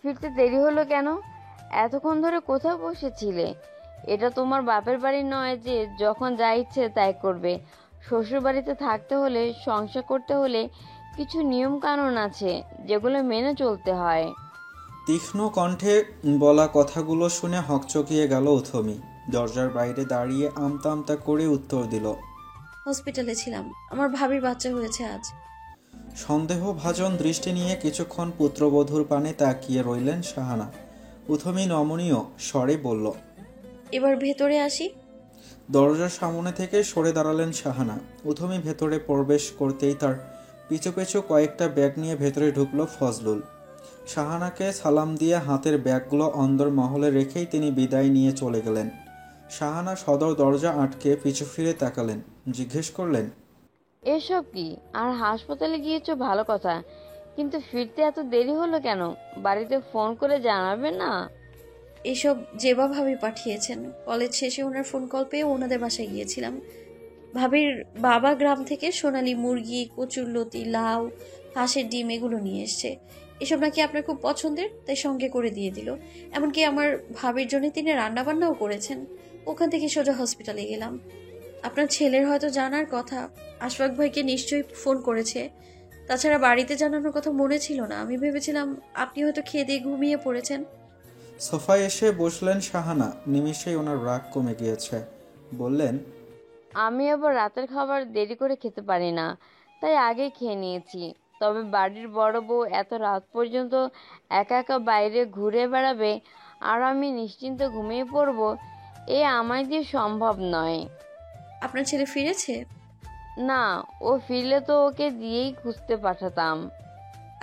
ফিরতে দেরি হলো কেন? এতক্ষণ ধরে কোথাও বসেছিলে? এটা তোমার বাপের বাড়ি নয় যে যখন যা ইচ্ছে তাই করবে। শ্বশুর বাড়িতে থাকতে হলে, সংসার করতে হলে কিছু নিয়ম কানুন আছে যেগুলো মেনে চলতে হয়। তীক্ষ্ণ কণ্ঠে বলা কথাগুলো শুনে হকচকিয়ে গেল উথমি। দরজার বাইরে দাঁড়িয়ে আমতা আমতা করে উত্তর দিল, হসপিটালে ছিলাম, আমার ভাবির বাচ্চা হয়েছে আজ। সন্দেহভাজন দৃষ্টি নিয়ে কিছুক্ষণ পুত্রবধূর পানে তাকিয়ে রইলেন শাহানা। উথমি নমনীয় স্বরে বলল, এবার ভেতরে আসি। দরজার সামনে থেকে সরে দাঁড়ালেন শাহানা। উথমি ভেতরে প্রবেশ করতেই তার পিছু পিছু কয়েকটা ব্যাগ নিয়ে ভেতরে ঢুকলো ফজলুল। শাহানাকে সালাম দিয়ে হাতের ব্যাগগুলো অন্দর মহলে রেখেই তিনি বিদায় নিয়ে চলে গেলেন। শাহানা সদর দরজা আটকে পিছু ফিরে তাকালেন, জিজ্ঞেস করলেন, এসব কি? আর হাসপাতালে গিয়েছো ভালো কথা, কিন্তু ফিরতে এত দেরি হলো কেন? বাড়িতে ফোন করে জানাবে না? এসব জেবা ভাবি পাঠিয়েছেন। কলেজ শেষে ওনার ফোন কল পেয়ে ওনাদের বাসায় গিয়েছিলাম। ভাবির বাবা গ্রাম থেকে সোনালী মুরগি, কচুরলতি, লাউ, হাঁসের ডিম এগুলো নিয়ে এসছে। এসব নাকি আপনার খুব পছন্দের, তাই সঙ্গে করে দিয়ে দিল। এমনকি আমার ভাবির জন্য তিনি রান্না বান্নাও করেছেন। ওখান থেকে সোজা হসপিটালে গেলাম। আপনার ছেলের হয়তো জানার কথা, আশফাক ভাইকে নিশ্চয়ই ফোন করেছে। তাছাড়া বাড়িতে জানানোর কথা মনে ছিল না। আমি ভেবেছিলাম আপনি হয়তো খেয়ে দিয়ে ঘুমিয়ে পড়েছেন। সোফায় এসে বসলেন শাহানা। নিমিষেই ওনার রাগ কমে গিয়েছে। বললেন, আমি আবার রাতের খাবার দেরি করে খেতে পারি না, তাই আগে খেয়ে নিয়েছি। তবে বাড়ির বড় বউ এত রাত পর্যন্ত একা একা বাইরে ঘুরে বেড়াবে আর আমি নিশ্চিন্তে ঘুমিয়ে পড়বো, এ আমায় দিয়ে সম্ভব নয়। আপনার ছেলে ফিরেছে? না, ও ফিরলে তো ওকে দিয়েই খুঁজতে পাঠাতাম।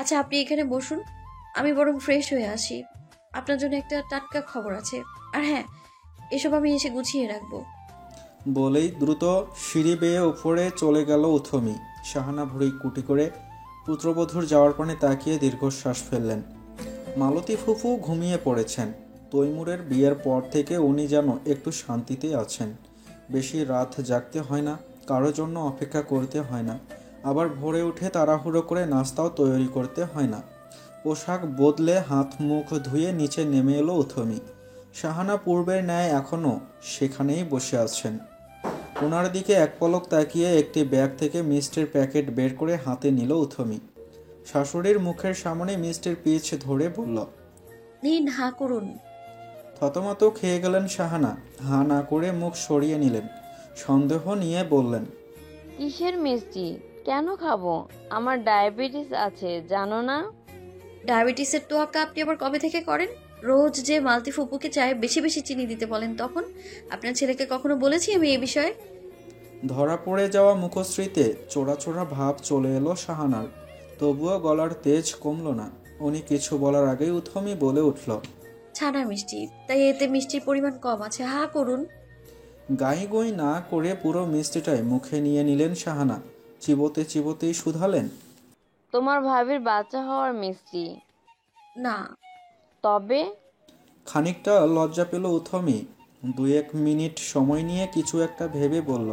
আচ্ছা, আপনি এখানে বসুন, আমি বরং ফ্রেশ হয়ে আসি। আপনার জন্য একটা টাটকা খবর আছে। আর হ্যাঁ, এসব আমি এসে গুছিয়ে রাখবো। বলেই দ্রুত সিঁড়ি বেয়ে উপরে চলে গেল উথমি। শাহানা ভুঁড়ি কুটি করে পুত্রবধূর যাওয়ার পানে তাকিয়ে দীর্ঘশ্বাস ফেললেন। মালতী ফুফু ঘুমিয়ে পড়েছেন। তৈমুরের বিয়ের পর থেকে উনি যেন একটু শান্তিতে আছেন। বেশি রাত জাগতে হয় না, কারো জন্য অপেক্ষা করতে হয় না, আবার ভোরে উঠে তাড়াহুড়ো করে নাস্তাও তৈরি করতে হয় না। পোশাক বদলে হাত মুখ ধুয়ে নিচে নেমে এলো উথমি। শাহানা পূর্বের ন্যায় এখনও সেখানেই বসে আছেন। ওনার দিকে এক পলক তাকিয়ে একটি ব্যাগ থেকে মিষ্টির প্যাকেট বের করে হাতে নিল উথমি। শাশুড়ির মুখের সামনে মিষ্টির পিচ ধরে বলল, নিন, হা করুন। থতমত খেয়ে গেলেন শাহানা। হা না করে মুখ সরিয়ে নিলেন। সন্দেহ নিয়ে বললেন, কিসের মিষ্টি? কেন খাবো? আমার ডায়াবেটিস আছে, জানো না? ডায়াবেটিসের তোয়াক্কা আপনি আবার কবে থেকে করেন? রোজ যে মালতি ফুপুকে চায়ে বেশি বেশি চিনি দিতে বলেন, তখন আপনার ছেলেকে কখনো বলেছি আমি এই বিষয়ে? ধরা পড়ে যাওয়া মুখশ্রীতে চোরা চোরা ভাব চলে এলো শাহানার। তবুও গলার তেজ কমল না। উনি কিছু বলার আগেই উথমি বলে উঠল, ছানা মিষ্টি, তাই এতে মিষ্টির পরিমাণ কম আছে, হা করুন। গাই গই না করে পুরো মিষ্টিটাই মুখে নিয়ে নিলেন শাহানা। চিবোতে চিবোতেই শুধালেন, তোমার ভাবির বাচ্চা হওয়ার মিষ্টি? না। তবে? খানিকটা লজ্জা পেল উথমি। 2-1 মিনিট সময় নিয়ে কিছু একটা ভেবে বলল,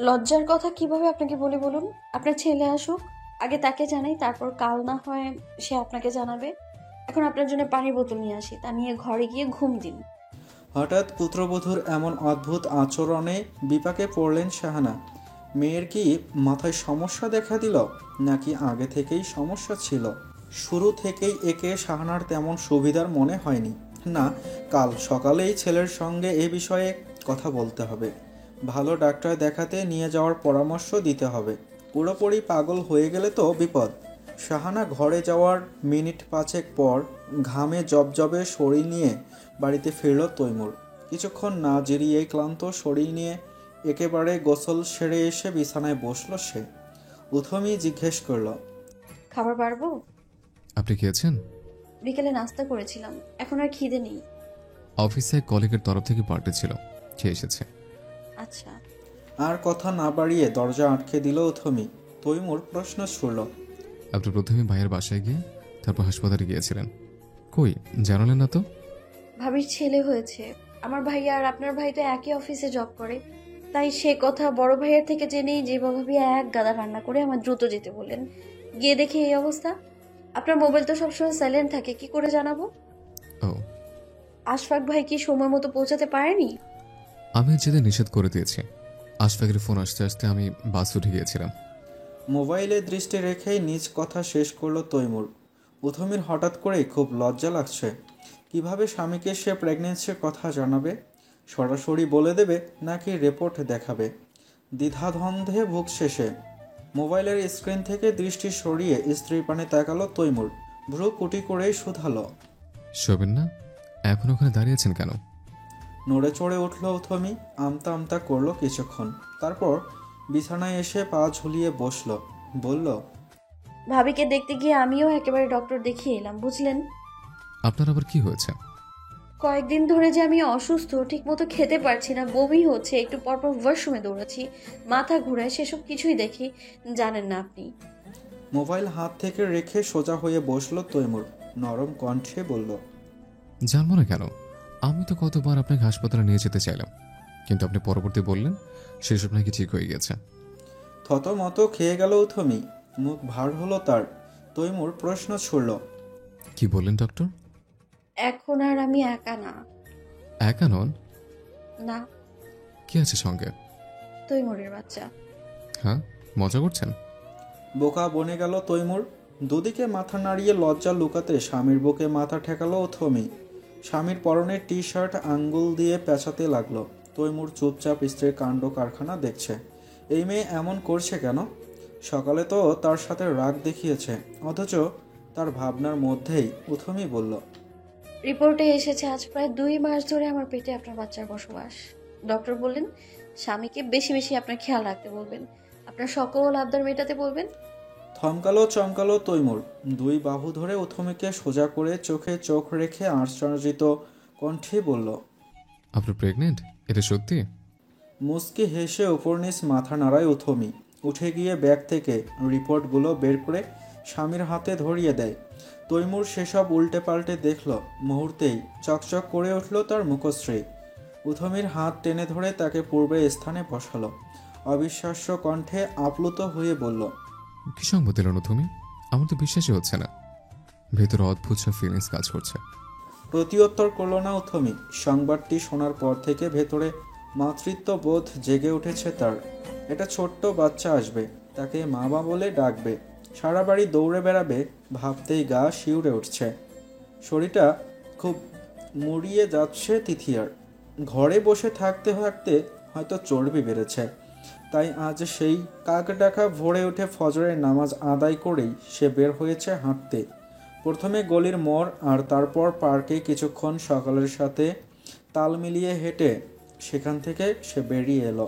লজ্জার কথা কিভাবে আপনাকে বলি বলুন? আপনার ছেলে আসুক, আগে তাকে জানাই, তারপর কাল না হয় সে আপনাকে জানাবে। এখন আপনার জন্য পানির বোতল নিয়ে আসি, তা নিয়ে ঘরে গিয়ে ঘুম দিন। হঠাৎ পুত্রবধূর এমন অদ্ভুত আচরণে বিপাকে পড়লেন শাহানা। মেয়ের কি মাথায় সমস্যা দেখা দিল, নাকি আগে থেকেই সমস্যা ছিল? শুরু থেকেই একে শাহানার তেমন সুবিধার মনে হয়নি। না, কাল সকালেই ছেলের সঙ্গে এ বিষয়ে কথা বলতে হবে। ভালো ডাক্তার দেখাতে নিয়ে যাওয়ার পরামর্শ দিতে হবে। পুরোপুরি পাগল হয়ে গেলে তো বিপদ। শাহানা ঘরে যাওয়ার মিনিট 5 পর ঘামে জবজবে শরীর নিয়ে বাড়িতে ফিরল তৈমুর। কিছুক্ষণ না জিরিয়ে ক্লান্ত শরীর নিয়ে একেবারে গোসল সেরে এসে বিছানায় বসল সে। উথমি জিজ্ঞেস করল, খাবার পারবো? আপনি খেয়েছেন? বিকেলে নাস্তা করেছিলাম, এখন আর খিদে নেই। অফিসে কলিগের তরফ থেকে পার্টি ছিল, খেয়ে এসেছে। আচ্ছা। আর কথা না বাড়িয়ে দরজা আটকে দিল উথমি। তৈমুর প্রশ্ন ছুড়ল, আপনি প্রথমে ভাইয়ের বাসায় গিয়ে তারপর হাসপাতালে গিয়েছিলেন, কই জানালেন না তো? ভাবির ছেলে হয়েছে। আমার ভাইয়া আর আপনার ভাই তো একই অফিসে জব করে, তাই সে কথা বড় ভাইয়ের থেকে জেনেই যে ভাবি এক গাদা রান্না করে আমার দ্রুত যেতে বললেন। গিয়ে দেখে এই অবস্থা। আপনার মোবাইল তো সবসময় সাইলেন্ট থাকে, কি করে জানাবো? ও, আশফাক ভাই কি সময় মতো পৌঁছাতে পারেনি? আমি যেতে নিষেধ করে দিয়েছি। আশফাকের ফোন আসতে আসতে আমি বাস উঠে গিয়েছিলাম। মোবাইলে দৃষ্টি রেখেই নিজ কথা শেষ করলো তৈমুর। উথমির হঠাৎ করেই খুব লজ্জা লাগছে। কিভাবে স্বামীকে সে প্রেগনেন্সির কথা জানাবে? সরাসরি বলে দেবে নাকি রিপোর্ট দেখাবে? দ্বিধাদ্বন্দ্বে ভুগছে সে। মোবাইলের স্ক্রিন থেকে দৃষ্টি সরিয়ে স্ত্রীর পানে তাকালো তৈমুর। ভ্রু কুটি করেই শুধালো, শোবেন না? এখন ওখানে দাঁড়িয়েছেন কেন? নড়ে চড়ে উঠল উথমি। আমতা আমতা করলো কিছুক্ষণ, তারপর বিছানায় এসে পা ঝুলিয়ে বসল। বলল, ভাবিকে দেখতে গিয়ে আমিও একেবারে ডক্টর দেখিয়ে এলাম, বুঝলেন? আপনার আবার কি হয়েছে? কয়েকদিন ধরে যে আমি অসুস্থ, ঠিক মতো খেতে পারছি না, বমি হচ্ছে, একটু পরপর ওয়াশরুমে দৌড়াচ্ছি, মাথা ঘুরায়, সেসব কিছুই দেখি। জানেন না আপনি? মোবাইল হাত থেকে রেখে সোজা হয়ে বসলো তৈমুর। নরম কণ্ঠে বলল, জানবো না কেন? আমি তো কতবার আপনাকে হাসপাতালে নিয়ে যেতে চাইলাম, কিন্তু আপনি পরবর্তী বললেন সেসব নাকি ঠিক হয়ে গেছে। থতমত খেয়ে গেল উথমি। মুখ ভার হলো তার। তৈমুর প্রশ্ন ছুড়ল, কি বললেন ডক্টর? এখন আর আমি একা না। একা নন? না, কি আছে সঙ্গে? তৈমুরের বাচ্চা। হ্যাঁ, মজা করছেন? বোকা বনে গেল তৈমুর। দুদিকে মাথা নাড়িয়ে লজ্জা লুকাতে স্বামীর বুকে মাথা ঠেকালো উথমি। স্বামীর পরনের টি শার্ট আঙ্গুল দিয়ে পেঁচাতে লাগলো। তৈমুর চুপচাপ স্ত্রীর কাণ্ড কারখানা দেখছে। এই মেয়ে এমন করছে কেন? সকালে তো তার সাথে রাগ দেখিয়েছে, অথচ তার ভাবনার মধ্যেই উথমি বলল, রিপোর্টে এসেছে আজ প্রায় 2 মাস ধরে আমার পেটে আপনার বাচ্চার বসবাস। ডক্টর বললেন স্বামীকে বেশি বেশি আপনার খেয়াল রাখতে বলবেন, আপনার সকল আবদার মেটাতে বলবেন। থমকালো চমকালো তৈমুর। দুই বাহু ধরে উথমিকে সোজা করে চোখে চোখ রেখে আশ্চর্যিত কণ্ঠে বলল, আপনি প্রেগনেন্ট? এটা সত্যি? মুচকি হেসে উপর নিচ মাথা নাড়ায় উথমি। উঠে গিয়ে ব্যাগ থেকে রিপোর্টগুলো বের করে স্বামীর হাতে ধরিয়ে দেয়। তৈমুর সেসব উল্টে পাল্টে দেখল। মুহূর্তেই চকচক করে উঠল তার মুখশ্রী। উথমির হাত টেনে ধরে তাকে পূর্বে স্থানে বসালো। অবিশ্বাস্য কণ্ঠে আপ্লুত হয়ে বলল, কি সংবাদ দিল না তুমি? আমার তো বিশ্বাসই হচ্ছে না। ভেতরে অদ্ভুত সব ফিলিংস কাজ করছে। প্রতিউত্তর করল না উথমি। সংবাদটি শোনার পর থেকে ভেতরে মাতৃত্ব বোধ জেগে উঠেছে তার। একটা ছোট্ট বাচ্চা আসবে, তাকে মা বলে ডাকবে, সারা বাড়ি দৌড়ে বেড়াবে, ভাবতেই গা শিউরে উঠছে। শরীরটা খুব মুড়িয়ে যাচ্ছে তিথিয়ার। ঘরে বসে থাকতে থাকতে হয়তো চর্বি বেড়েছে। তাই আজ সেই কাক ডাকা ভোরে উঠে ফজরের নামাজ আদায় করেই সে বের হয়েছে হাঁটতে। প্রথমে গলির মোড়, আর তারপর পার্কে কিছুক্ষণ সকালের সাথে তাল মিলিয়ে হেঁটে সেখান থেকে সে বেরিয়ে এলো।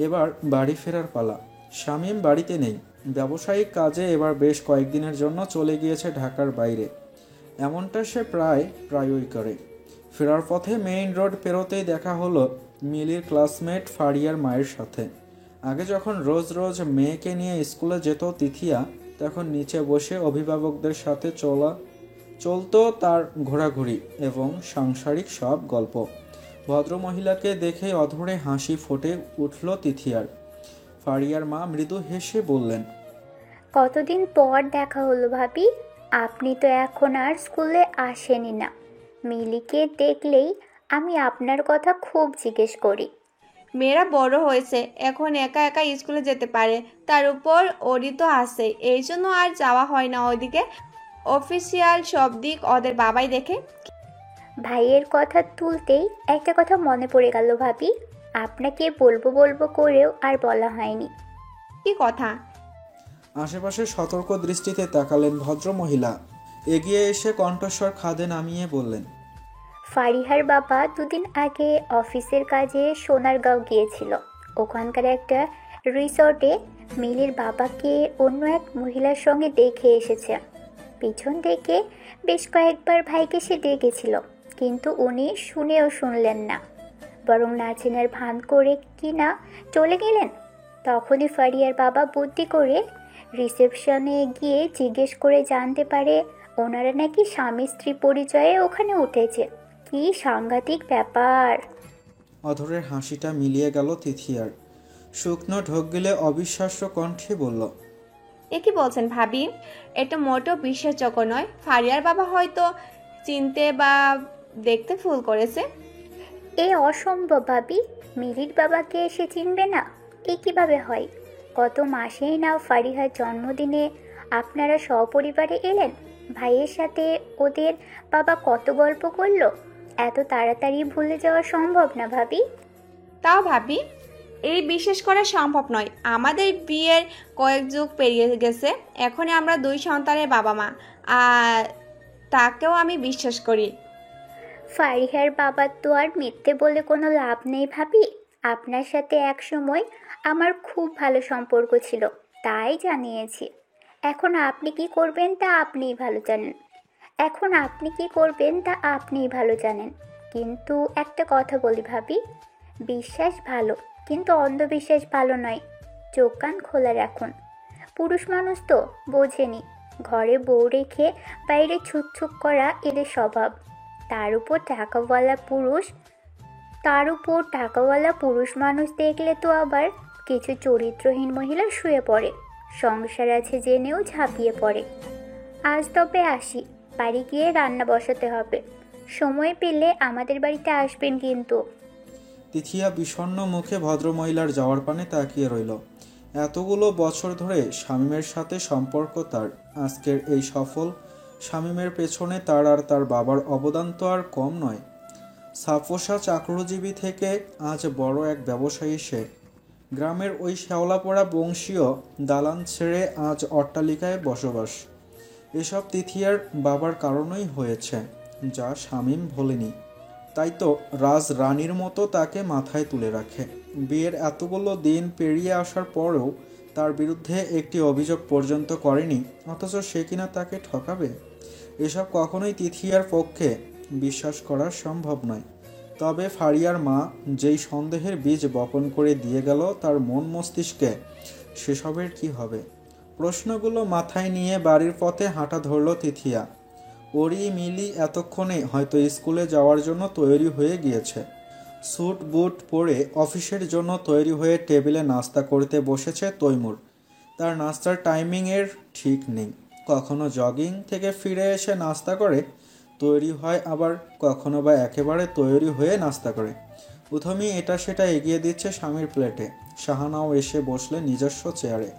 এবার বাড়ি ফেরার পালা। শামীম বাড়িতে নেই। ব্যবসায়িক কাজে এবার বেশ কয়েকদিনের জন্য চলে গিয়েছে ঢাকার বাইরে। এমনটা সে প্রায়ই করে। ফেরার পথে মেইন রোড পেরোতেই দেখা হলো মিলির ক্লাসমেট ফারিয়ার মায়ের সাথে। আগে যখন রোজ রোজ মেয়েকে নিয়ে স্কুলে যেত তিথিয়া, তখন নিচে বসে অভিভাবকদের সাথে চলতো তার ঘোরাঘুরি এবং সাংসারিক সব গল্প। ভদ্রমহিলাকে দেখে অধরে হাসি ফুটে উঠল তিথিয়ার। ফারিয়ার মা মৃদু হেসে বললেন, কতদিন পর দেখা হলো ভাবি। আপনি তো এখন আর স্কুলে আসেনি না। মিলিকে দেখলেই আমি আপনার কথা খুব জিজ্ঞেস করি। মেয়েরা বড় হয়েছে, এখন একা একা স্কুলে যেতে পারে, তার উপর ওরই তো আছে, এই জন্য আর যাওয়া হয় না ওইদিকে। অফিসিয়াল সব দিক ওদের বাবাই দেখে। ভাইয়ের কথা তুলতেই একটা কথা মনে পড়ে গেল ভাবি। আপনাকে বলবো বলবো করেও আর বলা হয়নি। কি কথা? আশেপাশে সতর্ক দৃষ্টিতে তাকালেন ভদ্রমহিলা। এগিয়ে এসে কণ্ঠস্বর খাদে নামিয়ে বললেন, ফারিহার বাবা 2 দিন আগে অফিসের কাজে সোনারগাঁও গিয়েছিল। ওখানকার একটা রিসর্টে মিলির বাবাকে অন্য এক মহিলার সঙ্গে দেখে এসেছে। পিছন থেকে বেশ কয়েকবার ভাইকে সে ডেকেছিল, কিন্তু উনি শুনেও শুনলেন না, বরং নাচেনার ভান করে কিনা চলে গেলেন। তখনই ফারিয়ার বাবা বুদ্ধি করে রিসেপশনে গিয়ে জিজ্ঞেস করে জানতে পারে ওনারা নাকি স্বামী স্ত্রী পরিচয়ে ওখানে উঠেছে। কি সাংঘাতিক ব্যাপার! অধরের হাসিটা মিলিয়ে গেল তিথিয়ার। শুকনো ঢোক গিলে অবিশ্বাস্য কণ্ঠে বলল, এ কি বলছেন ভাবি? এটা মোটেও বিশ্বাসযোগ্য নয়। ফারিয়ার বাবা হয়তো চিনতে বা দেখতে ভুল করেছে। এ অসম্ভব ভাবি, মিলির বাবাকে সে চিনবে না? এ কিভাবে হয়? গত মাসেই না ফারিহার জন্মদিনে আপনারা সপরিবারে এলেন। ভাইয়ের সাথে ওদের বাবা কত গল্প করলো। এত তাড়াতাড়ি ভুলে যাওয়া সম্ভব না ভাবি। তাও ভাবি, এই বিশ্বাস করা সম্ভব নয়। আমাদের বিয়ের কয়েক যুগ পেরিয়ে গেছে। এখন আমরা 2 সন্তানের বাবা মা, আর তাকেও আমি বিশ্বাস করি। ফারিহার বাবার তো আর মিথ্যে বলে কোনো লাভ নেই ভাবি। আপনার সাথে এক সময় আমার খুব ভালো সম্পর্ক ছিল, তাই জানিয়েছি। এখন আপনি কি করবেন তা আপনিই ভালো জানেন। কিন্তু একটা কথা বলি ভাবি, বিশ্বাস ভালো, কিন্তু অন্ধবিশ্বাস ভালো নয়। চোখ কান খোলা রাখুন। পুরুষ মানুষ তো বোঝেনি, ঘরে বউ রেখে বাইরে ছুকছুক করা এদের স্বভাব। তার উপর টাকাওয়ালা পুরুষ মানুষ দেখলে তো আবার কিছু চরিত্রহীন মহিলা শুয়ে পড়ে, সংসার আছে জেনেও ঝাঁপিয়ে পড়ে। আজ তবে আসি, বাড়ি গিয়ে রান্না বসাতে হবে। সময় পেলে আমাদের বাড়িতে আসবেন কিন্তু। তিথিয়া বিষণ্ণ মুখে ভদ্রমহিলার যাওয়ার পানে তাকিয়ে রইল। এতগুলো বছর ধরে শামীমের সাথে সম্পর্ক তার, আজকের এই সফল শামীমের পেছনে তার আর তার বাবার অবদান তো আর কম নয়। সাফোসা চাকরিজীবী থেকে আজ বড় এক ব্যবসায়ী সে। গ্রামের ওই শ্যাওলাপড়া বংশীয় দালান ছেড়ে আজ অট্টালিকায় বসবাস। এসব তিথিয়ার বাবার কারণেই হয়েছে, যা শামীম ভোলেনি। তাই তো রাজ রানীর মতো তাকে মাথায় তুলে রাখে। বিয়ের এতগুলো দিন পেরিয়ে আসার পরেও তার বিরুদ্ধে একটি অভিযোগ পর্যন্ত করেনি, অথচ সে কিনা তাকে ঠকাবে। এসব কখনোই তিথিয়ার পক্ষে বিশ্বাস করা সম্ভব নয়। তবে ফারিয়ার মা যেই সন্দেহের বীজ বপন করে দিয়ে গেল তার মন মস্তিষ্কে, সেসবের কি হবে? প্রশ্নগুলো মাথায় নিয়ে বাড়ির পথে হাঁটা ধরল তিথিয়া। ওরি মিলি এতক্ষণে হয়তো স্কুলে যাওয়ার জন্য তৈরি হয়ে গিয়েছে। স্যুট বুট পরে অফিসের জন্য তৈরি হয়ে টেবিলে নাস্তা করতে বসেছে তৈমুর। তার নাস্তার টাইমিংয়ের ঠিক নেই, কখনো জগিং থেকে ফিরে এসে নাস্তা করে তৈরি হয়, আবার কখনো বা একেবারে তৈরি হয়ে নাস্তা করে। প্রথমে এটা সেটা এগিয়ে দিচ্ছে স্বামীর প্লেটে। শাহানাও এসে বসলেন নিজস্ব চেয়ারে।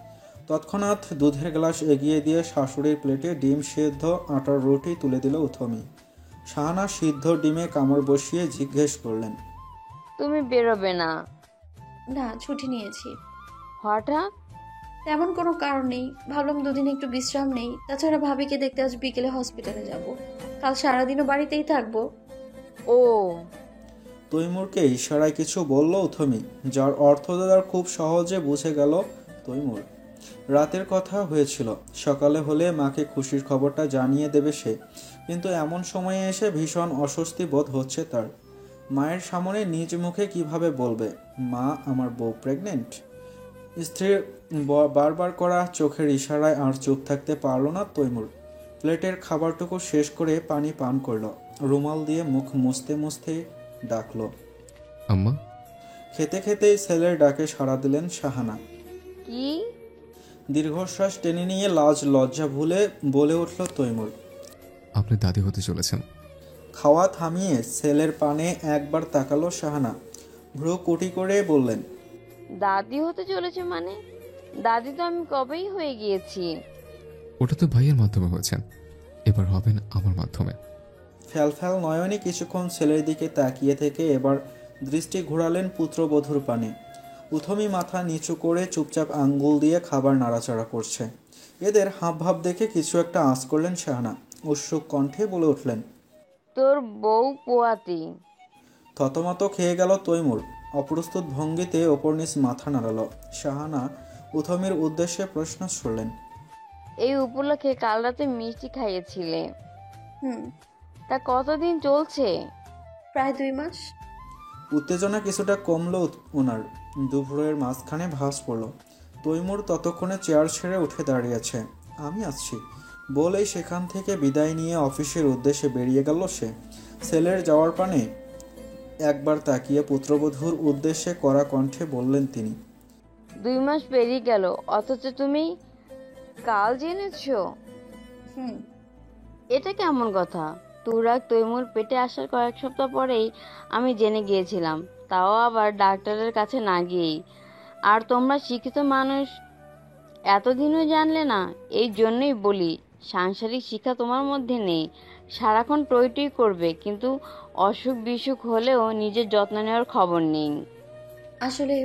তৎক্ষণাৎ দুধের গ্লাস এগিয়ে দিয়ে শাশুড়ির প্লেটে ডিম সিদ্ধ আটার রুটি তুলে দিল উথমি। শাহানা সিদ্ধ ডিমে কামড় বসিয়ে জিজ্ঞেস করলেন, তুমি বেরোবে না? না, ছুটি নিয়েছি। হঠাৎ? তেমন কোনো কারণ নেই, ভাবলাম দুদিন একটু বিশ্রাম নেই। তাছাড়া ভাবিকে দেখতে আজ বিকেলে হসপিটালে যাব, কাল সারাদিনও বাড়িতেই থাকবো। ও, তৈমুরকে ইশারায় কিছু বলল উথমি, যার অর্থ দাদার খুব সহজে বুঝে গেল তৈমুর। রাতের কথা হয়েছিল, সকালে হলে মাকে খুশির খবরটা জানিয়ে দেবে সে, কিন্তু এমন সময়ে এসে ভীষণ অস্বস্তি বোধ হচ্ছে তার। মায়ের সামনে নিজ মুখে কিভাবে বলবে, মা আমার বউ প্রেগনেন্ট? স্ত্রীর বারবার করা চোখের ইশারায় আর চুপ থাকতে পারল না তৈমুর। প্লেটের খাবারটুকু শেষ করে পানি পান করল, রুমাল দিয়ে মুখ মুছতে মুছতে ডাকলো, আম্মা। খেতে খেতেই ছেলের ডাকে সাড়া দিলেন শাহানা। কি? দীর্ঘশ্বাস টেনে নিয়ে লাজ লজ্জা ভুলে বলে উঠল তৈমুর। আপনি দাদি হতে চলেছেন। খাওয়া থামিয়ে ছেলের পানে একবার তাকালো শাহানা, ভ্রু কুটি করে বললেন, দাদি হতে চলেছে মানে? দাদি তো আমি কবেই হয়ে গিয়েছি। ওটা তো ভাইয়ের মাধ্যমে হয়েছেন, এবার হবেন আমার মাধ্যমে। ফ্যালফ্যাল নয়নে কিছুক্ষণ ছেলের দিকে তাকিয়ে থেকে এবার দৃষ্টি ঘোরালেন পুত্রবধূর পানে। উথমি মাথা নিচু করে চুপচাপ আঙ্গুল দিয়ে খাবার নাড়াচাড়া করছে। এদের হাবভাব দেখে কিছু একটা আঁচ করলেন শাহানা, উৎসুক কণ্ঠে বলে উঠলেন, তোর বউ পোয়াতি। থতমত খেয়ে গেল তৈমুর, অপ্রস্তুত ভঙ্গিতে ওপর নিচ মাথা নাড়ালো। শাহানা উথমির উদ্দেশ্যে প্রশ্ন ছুড়লেন, এই উপলক্ষে কাল রাতে মিষ্টি খাইয়েছিলে, হুম, তা কতদিন চলছে? প্রায় 2 মাস। উত্তেজনা কিছুটা কমল ওনার, দুপুরের মাঝখানে ভাস পড়ল। তৈমুর ততক্ষণে চেয়ার ছেড়ে উঠে দাঁড়িয়েছে। আমি আসছি বলেই সেখান থেকে বিদায় নিয়ে অফিসের উদ্দেশ্যে বেরিয়ে গেল সে। ছেলের যাওয়ার পানে একবার তাকিয়ে পুত্রবধূর উদ্দেশ্যে কড়া কণ্ঠে বললেন তিনি, 2 মাস পেরিয়ে গেল, অথচ তুমি কাল জেনেছো? হুম। এটা কেমন কথা? তুরাগ তৈমুর পেটে আসার কয়েক সপ্তাহ পরেই আমি জেনে গিয়েছিলাম, তাও আবার ডাক্তারের কাছে না গিয়েই। আর তোমরা শিক্ষিত মানুষ এতদিনও জানলে না। এই জন্যই বলি, সাংসারিক শিক্ষা তোমার মধ্যে নেই। সারাক্ষণ টই টই করবে, কিন্তু অসুখ বিসুখ হলেও নিজের যত্ন নেওয়ার খবর নেই। আসলে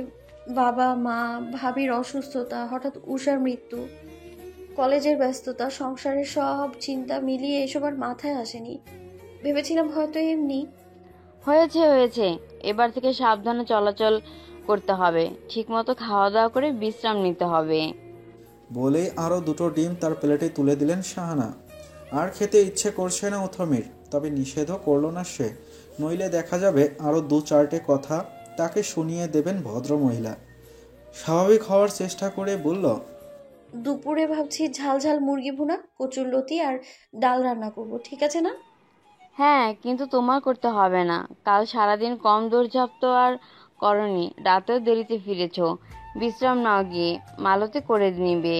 বাবা মা, ভাবির অসুস্থতা, হঠাৎ উষার মৃত্যু, কলেজের ব্যস্ততা, সংসারের সব চিন্তা মিলিয়ে এসব আর মাথায় আসেনি। ভেবেছিলাম হয়তো এমনি। হয়েছে হয়েছে, এবার থেকে সাবধানে চলাচল করতে হবে, ঠিকমতো খাওয়া দাওয়া করে বিশ্রাম নিতে হবে। বলেই আরও দুটো ডিম তার প্লেটে তুলে দিলেন শাহানা। আর খেতে ইচ্ছে করছে না উথমির, তবে নিষেধও করলো না সে, নইলে দেখা যাবে আরও 2-4টে কথা তাকে শুনিয়ে দেবেন ভদ্রমহিলা। স্বাভাবিক হওয়ার চেষ্টা করে বলল, দুপুরে ভাবছি ঝাল ঝাল মুরগি ভুনা, কচুরলতি আর ডাল রান্না করব, ঠিক আছে না? হ্যাঁ, কিন্তু তোমার করতে হবে না। কাল সারাদিন কম দৌড়ঝাঁপ তো আর করনি, রাতেও দেরিতে ফিরেছো। বিশ্রাম নাও গিয়ে, মালতে করে নিবে।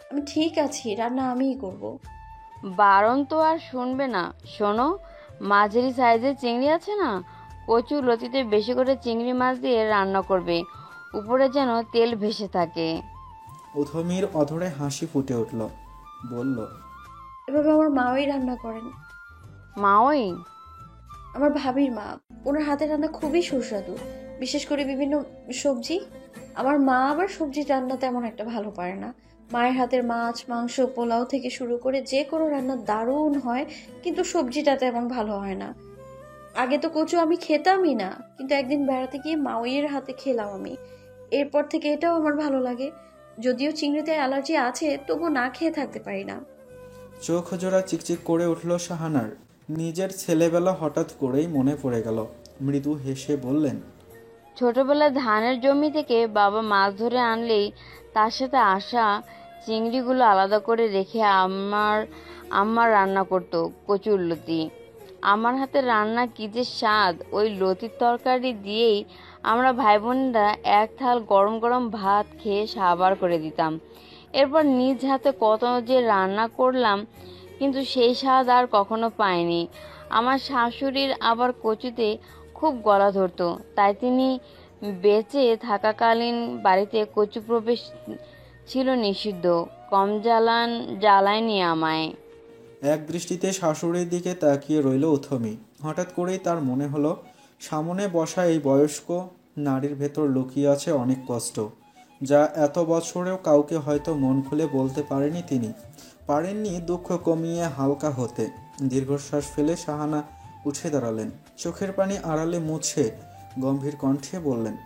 আমি ঠিক আছি, রান্না আমিই করব। বারণ তো আর শুনবে না। শোনো, মাঝারি সাইজের চিংড়ি আছে না, কচু লতিতে বেশি করে চিংড়ি মাছ দিয়ে রান্না করবে, উপরে যেন তেল ভেসে থাকে। উথমির অধরে হাসি ফুটে উঠল, বলল, এভাবে আমার মাই রান্না করেন। মা ওই? আমার ভাবির মা, ওনার হাতের রান্না খুবই সুস্বাদু, বিশেষ করে বিভিন্ন সবজি। আমার মা আবার সবজি রান্না তেমন একটা ভালো পারে না। মায়ের হাতের মাছ, মাংস, পোলাও থেকে শুরু করে যে কোনো রান্না দারুণ হয়, কিন্তু সবজিটা তেমন ভালো হয় না। আগে তো কচু আমি খেতামই না, কিন্তু একদিন বেড়াতে গিয়ে মাউইয়ের হাতে খেলাম আমি। এরপর থেকে এটাও আমার ভালো লাগে। যদিও চিংড়িতে অ্যালার্জি আছে, তবু না খেয়ে থাকতে পারি না। চোখ জোড়া চিকচিক করে উঠল শাহানার। নিজের ছেলেবেলা হঠাৎ করেই মনে পড়ে গেল। মৃদু হেসে বললেন, ছোটবেলায় ধানের জমি থেকে বাবা মাছ ধরে আনলেই তার সাথে আসা চিংড়িগুলো আলাদা করে রেখে আম্মা রান্না করতো কচুর লতি। আমার হাতে রান্না কি যে স্বাদ! ওই লতির তরকারি দিয়েই আমরা ভাই বোনেরা এক থাল গরম গরম ভাত খেয়ে সাবার করে দিতাম। এরপর নিজ হাতে কত যে রান্না করলাম, কিন্তু সেই স্বাদ আর কখনো পাইনি। আমার শাশুড়ির আবার কচুতে খুব গলা ধরতো, তাই তিনি বেঁচে থাকাকালীন বাড়িতে কচু প্রবেশ ছিল নিষিদ্ধ। কম জ্বালায়নি আমায়। এক দৃষ্টিতে শাশুড়ির দিকে তাকিয়ে রইল উথমি। হঠাৎ করেই তার মনে হলো, সামনে বসা এই বয়স্ক নারীর ভেতর লুকিয়ে আছে অনেক কষ্ট, যা এত বছরেও কাউকে হয়তো মন খুলে বলতে পারেনি তিনি। পারেননি দুঃখ কমিয়ে হালকা হতে। দীর্ঘশ্বাস ফেলে শাহানা উঠে দাঁড়ালেন, চোখের পানি আড়ালে মুছে গম্ভীর কণ্ঠে বললেন,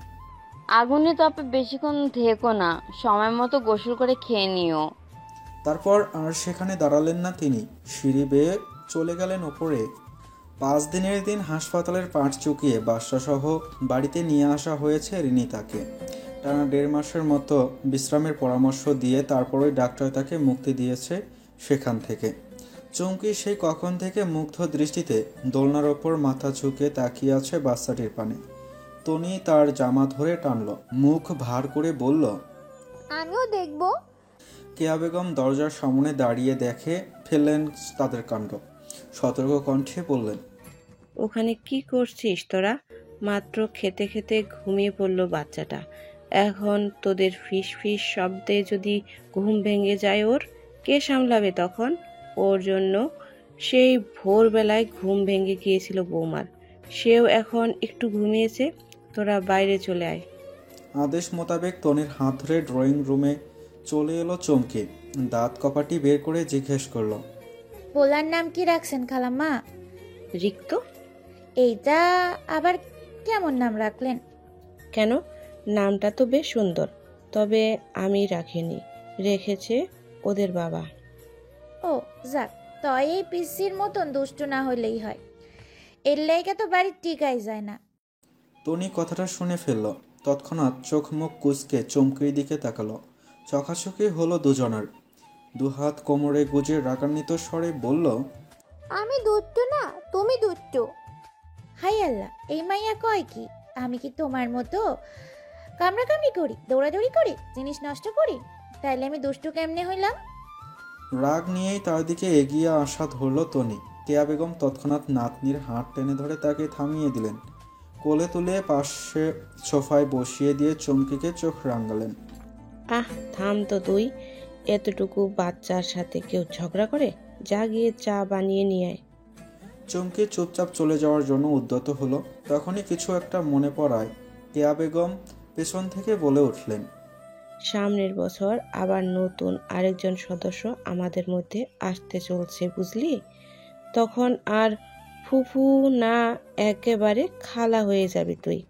আগুনে তাপে বেশিক্ষণ থেকো না, সময় মতো গোসল করে খেয়ে নিও। তারপর আর সেখানে দাঁড়ালেন না তিনি, সিঁড়ি বেয়ে চলে গেলেন ওপরে। 5 দিনের দিন হাসপাতালের পাট চুকিয়ে বাসাসহ বাড়িতে নিয়ে আসা হয়েছে রিনিতাকে। টানা 1.5 মাসের মতো বিশ্রামের পরামর্শ দিয়ে তারপরই ডাক্তার তাকে মুক্তি দিয়েছে সেখান থেকে। চমকি সেই কখন থেকে মুগ্ধ দৃষ্টিতে দোলনার ওপর মাথা ঝুঁকে তাকিয়ে আছে বাচ্চাটির পানে। তনি তার জামা ধরে টানল, মুখ ভার করে বলল, আমিও দেখবো। কেয়া বেগম দরজার সামনে দাঁড়িয়ে দেখে ফেললেন তাদের কাণ্ড। সতর্ক কণ্ঠে বললেন, ওখানে কি করছিস তোরা? মাত্র খেতে খেতে ঘুমিয়ে পড়লো বাচ্চাটা, এখন তোদের ফিস ফিস শব্দে যদি ঘুম ভেঙে যায় ওর, কে সামলাবে তখন? ওর জন্য সেই ভোরবেলায় ঘুম ভেঙে গিয়েছিল বৌমার, সেও এখন একটু ঘুমিয়েছে। তোরা বাইরে চলে আয়। আদেশ মোতাবেক তনির হাত ধরে ড্রয়িং রুমে চলে এলো চমকে। দাঁত কপাটি বের করে জিজ্ঞেস করলো, পোলার নাম কি রাখছেন খালাম্মা? রিক্ত। এইটা আবার কেমন নাম রাখলেন? কেন, নামটা তো বেশ সুন্দর, তবে আমি রাখিনি, রেখেছে ওদের বাবা। ও যাক, তয় এই পিসির মতন দুষ্ট না হইলেই হয়। এর লাইগা তো বাড়ির টিকাই যায় না। টনি কথাটা শুনে ফেলল। তৎক্ষণাৎ চোখ মুখ কুঁচকে চমকির দিকে তাকালো। চোখাচোখি হলো দুজনের। দুহাত কোমরে গুজে রাগান্বিত স্বরে বলল, আমি দুষ্টু না, তুমি দুষ্টু। হাই আল্লাহ, এই মাইয়া কয় কি? আমি কি তোমার মতো কামড়াকামড়ি করি, দৌড়াদৌড়ি করি, জিনিস নষ্ট করি? তাইলে আমি দুষ্টু কেমনে হইলাম? রাগ নিয়েই তার দিকে এগিয়ে আসা ধরল তনি। কেয়া বেগম তৎক্ষণাৎ নাতনির হাত টেনে ধরে তাকে থামিয়ে দিলেন। কোলে তুলে পাশে সোফায় বসিয়ে দিয়ে চমকিকে চোখ রাঙালেন। থাম তো তুই। এতটুকু বাচ্চার সাথে কেউ ঝগড়া করে? যা গিয়ে চা বানিয়ে নিয়ে আয়। চমকি চুপচাপ চলে যাওয়ার জন্য উদ্যত হলো। তখনই কিছু একটা মনে পড়ায় কেয়া বেগম পেছন থেকে বলে উঠলেন, সামনের বছর আবার নতুন আরেকজন সদস্য আমাদের মধ্যে আসতে চলছে, বুঝলি? তখন আর ফুফু না, একেবারে খালা হয়ে যাবে তুই,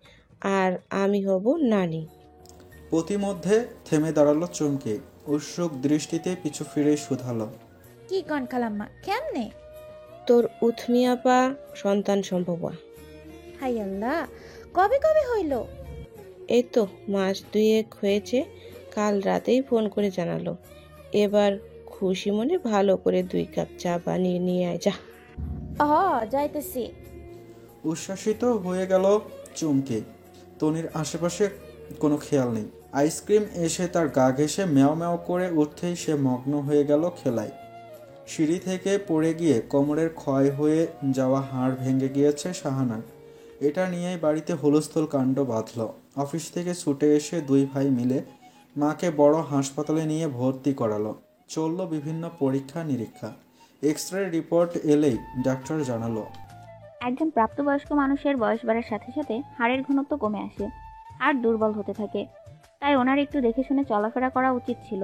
আর আমি হব নানি। প্রতিমধ্যে থেমে দাঁড়ালো চমকে, উৎসুক দৃষ্টিতে পিছু ফিরে শুধালো, কি কন খালাম্মা, কেমনে? তোর উথমিয়াপা সন্তান সম্ভবা। হাই আল্লাহ, কবে কবে হইল? এই তো মাস দুয়েক হয়েছে, কাল রাতেই ফোন করে জানালো। এবার খুশি মনে ভালো করে 2 কাপ চা বানিয়ে নিয়ে আয় যা। যাইতেছি। উচ্ছ্বাসিত হয়ে গেল চমকে। তনির আশেপাশে কোনো খেয়াল নেই। আইসক্রিম এসে তার গা ঘেঁষে ম্যাও ম্যাও করে উঠতেই সে মগ্ন হয়ে গেল খেলায়। সিঁড়ি থেকে পড়ে গিয়ে কোমরের ক্ষয় হয়ে যাওয়া হাড় ভেঙে গিয়েছে শাহানার। এটা নিয়েই বাড়িতে হুলস্থুল কাণ্ড বাঁধল। অফিস থেকে ছুটে এসে 2 ভাই মিলে মাকে বড় হাসপাতালে নিয়ে ভর্তি করালো। চলল বিভিন্ন পরীক্ষা নিরীক্ষা। এক্স-রে রিপোর্ট এলেই ডাক্তার জানালো, একজন প্রাপ্তবয়স্ক মানুষের বয়স বাড়ার সাথে সাথে হাড়ের ঘনত্ব কমে আসে, হাড় দুর্বল হতে থাকে। তাই ওনার একটু দেখে শুনে চলাফেরা করা উচিত ছিল,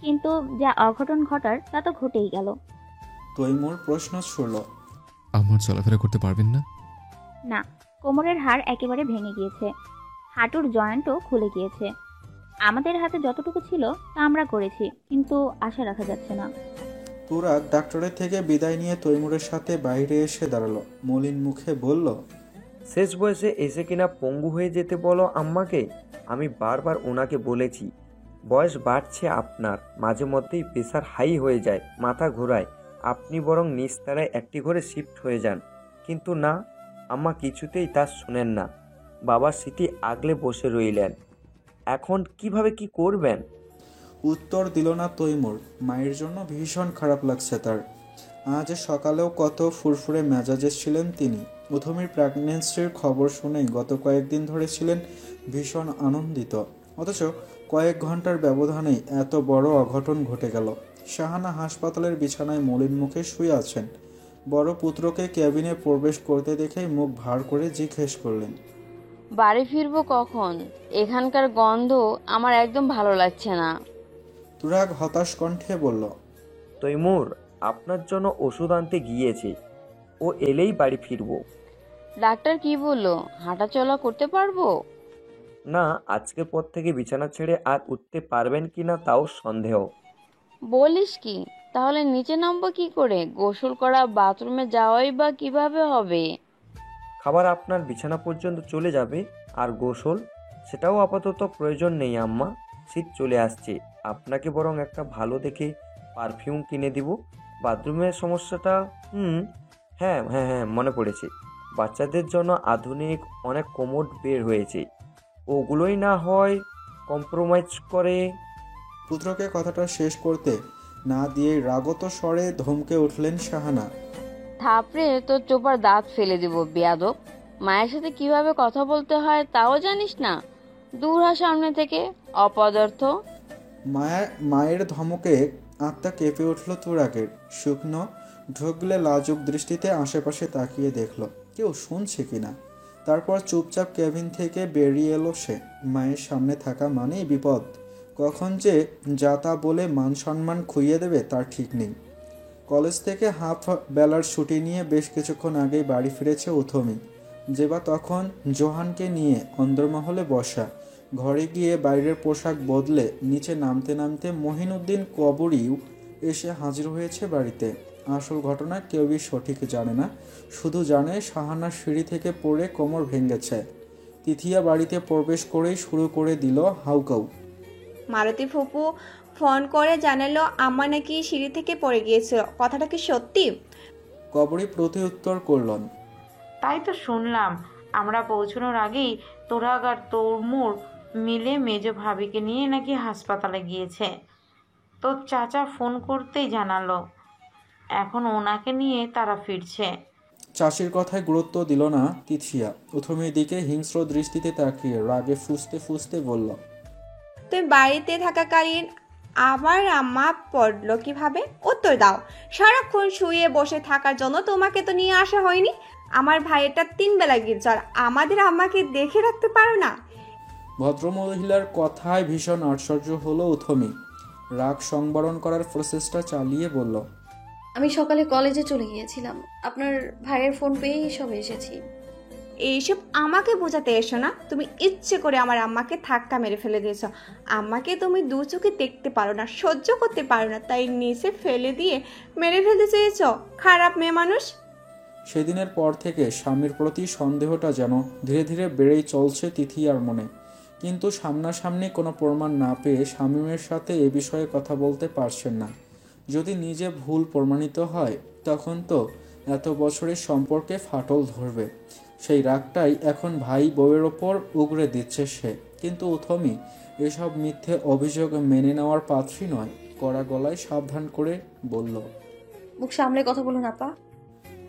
কিন্তু যা অঘটন ঘটার তা তো ঘটেই গেল। তৈমুর প্রশ্ন ছুড়ল, আমার চলাফেরা করতে পারবেন না? না, কোমরের হাড় একেবারে ভেঙে গিয়েছে, হাঁটুর জয়েন্টও খুলে গিয়েছে। আমাদের হাতে যতটুকু ছিল তা আমরা করেছি, কিন্তু আশা রাখা যাচ্ছে না। তুরাগ ডাক্তারের থেকে বিদায় নিয়ে তৈমুরের সাথে বাইরে এসে দাঁড়ালো। মলিন মুখে বলল, শেষ বয়সে এসে কিনা পঙ্গু হয়ে যেতে বলো আম্মাকে। আমি বারবার ওনাকে বলেছি, বয়স বাড়ছে আপনার, মাঝে মধ্যেই প্রেশার হাই হয়ে যায়, মাথা ঘোরায়, আপনি বরং নিস্তারায় একটি ঘরে শিফট হয়ে যান। কিন্তু না, আম্মা কিছুতেই তা শুনেন না। বাবার স্মৃতি আগলে বসে রইলেন। এখন কিভাবে কি করবেন? উত্তর দিল না তৈমুর। মায়ের জন্য ভীষণ খারাপ লাগছে তার। আজ সকালেও কত ফুরফুরে মেজাজে ছিলেন তিনি। উথমির প্রেগন্যান্সির খবর শুনেই গত কয়েকদিন ধরে ছিলেন ভীষণ আনন্দিত। অথচ কয়েক ঘন্টার ব্যবধানেই এত বড় অঘটন ঘটে গেল। শাহানা হাসপাতালের বিছানায় মলিন মুখে শুয়ে আছেন। বড় পুত্রকে ক্যাবিনে প্রবেশ করতে দেখেই মুখ ভার করে জিজ্ঞেস করলেন, বাড়ি ফিরবো কখন? এখানকার গন্ধ আমার একদম ভালো লাগছে না। তুরাগ হতাশ কণ্ঠে বলল, তৈমুর আপনার জন্য ওষুধ আনতে গিয়েছে, ও এলেই বাড়ি ফিরবো। ডাক্তার কি বললো? হাঁটাচলা করতে পারবো? না, আজকের পর থেকে বিছানা ছেড়ে আর উঠতে পারবেন কিনা তাও সন্দেহ। বলিস কি? তাহলে নিচে নামবো কি করে? গোসল করা, বাথরুমে যাওয়াই বা কিভাবে হবে? খাবার আপনার বিছানা পর্যন্ত চলে যাবে, আর গোসল সেটাও আপাতত প্রয়োজন নেই আম্মা। শীত চলে আসছে, আপনাকে বরং একটা ভালো দেখে পারফিউম কিনে দিব। বাথরুমের সমস্যাটা হ্যাঁ হ্যাঁ হ্যাঁ মনে পড়েছে, বাচ্চাদের জন্য আধুনিক অনেক কোমোড বের হয়েছে, ওগুলোই না হয় কম্প্রোমাইজ করে। পুত্রকে কথাটা শেষ করতে না দিয়ে রাগত স্বরে ধমকে উঠলেন শাহানা, থাপড়ে তোর চোপার দাঁত ফেলে দিব বেয়াদব! মায়ের সাথে কিভাবে কথা বলতে হয় তাও জানিস না? দূর হ সামনে থেকে, অপদার্থ! মায়ের ধমকে আত্মা কেঁপে উঠল তুরাগের। শুকনো ঢুকলে লাজুক দৃষ্টিতে আশেপাশে তাকিয়ে দেখল কেউ শুনছে কিনা। তারপর চুপচাপ কেবিন থেকে বেরিয়ে এলো সে। মায়ের সামনে থাকা মানেই বিপদ। কখন যে যা তা বলে মান সম্মান খুইয়ে দেবে তার ঠিক নেই। কলেজ থেকে হাফ বেলার ছুটি নিয়ে বেশ কিছুক্ষণ আগেই বাড়ি ফিরেছে উথমি। যেবা তখন জোহানকে নিয়ে অন্দরমহলে বসা। ঘরে গিয়ে বাইরের পোশাক বদলে নিচে নামতে নামতে মহিনুদ্দিন কবরীও এসে হাজির হয়েছে বাড়িতে। আসল ঘটনা কেউই সঠিক জানে না, শুধু জানে শাহানার সিঁড়ি থেকে পড়ে কোমর ভেঙেছে। তিথিয়া বাড়িতে প্রবেশ করেই শুরু করে দিল হাউকাউ। মালতী ফুপু ফোন করে জানালো আম্মা নাকি সিঁড়ি থেকে পড়ে গিয়েছিল, কথাটা কি সত্যি? কবরী প্রতি উত্তর করলেন, তাই তো শুনলাম। আমরা পৌঁছানোর আগেই তোরাগ আর তৈমুর মিলে মেজ ভাবিকে নিয়ে নাকি হাসপাতালে গিয়েছে। তোর চাচা ফোন করতেই জানালো এখন ওনাকে নিয়ে তারা ফিরছে। চাষির কথায় গুরুত্ব দিল না তিথিয়া। উথমির দিকে হিংস্র দৃষ্টিতে তাকিয়ে রাগে ফুঁসতে ফুঁসতে বলল, তুমি বাড়িতে থাকাকালীন আমার আম্মা পড়লো কিভাবে? উত্তর দাও। সারাক্ষণ শুয়ে বসে থাকার জন্য তোমাকে তো নিয়ে আসা হয়নি। আমার ভাইয়েরটা 3 বেলা গির্জার, আমাদের আম্মাকে দেখে রাখতে পারো না? ভদ্রমহিলার কথায় ভীষণ আশ্চর্য হলো উথমি। রাগ সংবরণ করার প্রচেষ্টা চালিয়ে বলল, আমি সকালে কলেজে চলে গিয়েছিলাম, আপনার ভাইয়ের ফোন পেয়েই সব এসেছি। এইসব আমাকে বোঝাতে এসো না। তুমি ইচ্ছে করে আমার আম্মাকে ধাক্কা মেরে ফেলে দিয়েছ। আম্মাকে তুমি দু চোখে দেখতে পারো না, সহ্য করতে পারো না, তাই নিচে ফেলে দিয়ে মেরে ফেলতে চেয়েছ। খারাপ মেয়ে মানুষ। সেদিনের পর থেকে স্বামীর প্রতি সন্দেহটা যেন ধীরে ধীরে বেড়েই চলছে তিথিয়ার মনে। কিন্তু সামনাসামনি কোনো প্রমাণ না পেয়ে শামীমের সাথে এ বিষয়ে কথা বলতে পারছেন না। যদি নিজে ভুল প্রমাণিত হয় তখন তো এত বছরের সম্পর্কে ফাটল ধরবে। সেই রাগটাই এখন ভাই বউয়ের ওপর উগরে দিচ্ছে সে। কিন্তু উথমি এসব মিথ্যে অভিযোগ মেনে নেওয়ার পাত্রী নয়। কড়া গলায় সাবধান করে বলল, মুখ সামলে কথা বলুন আপা।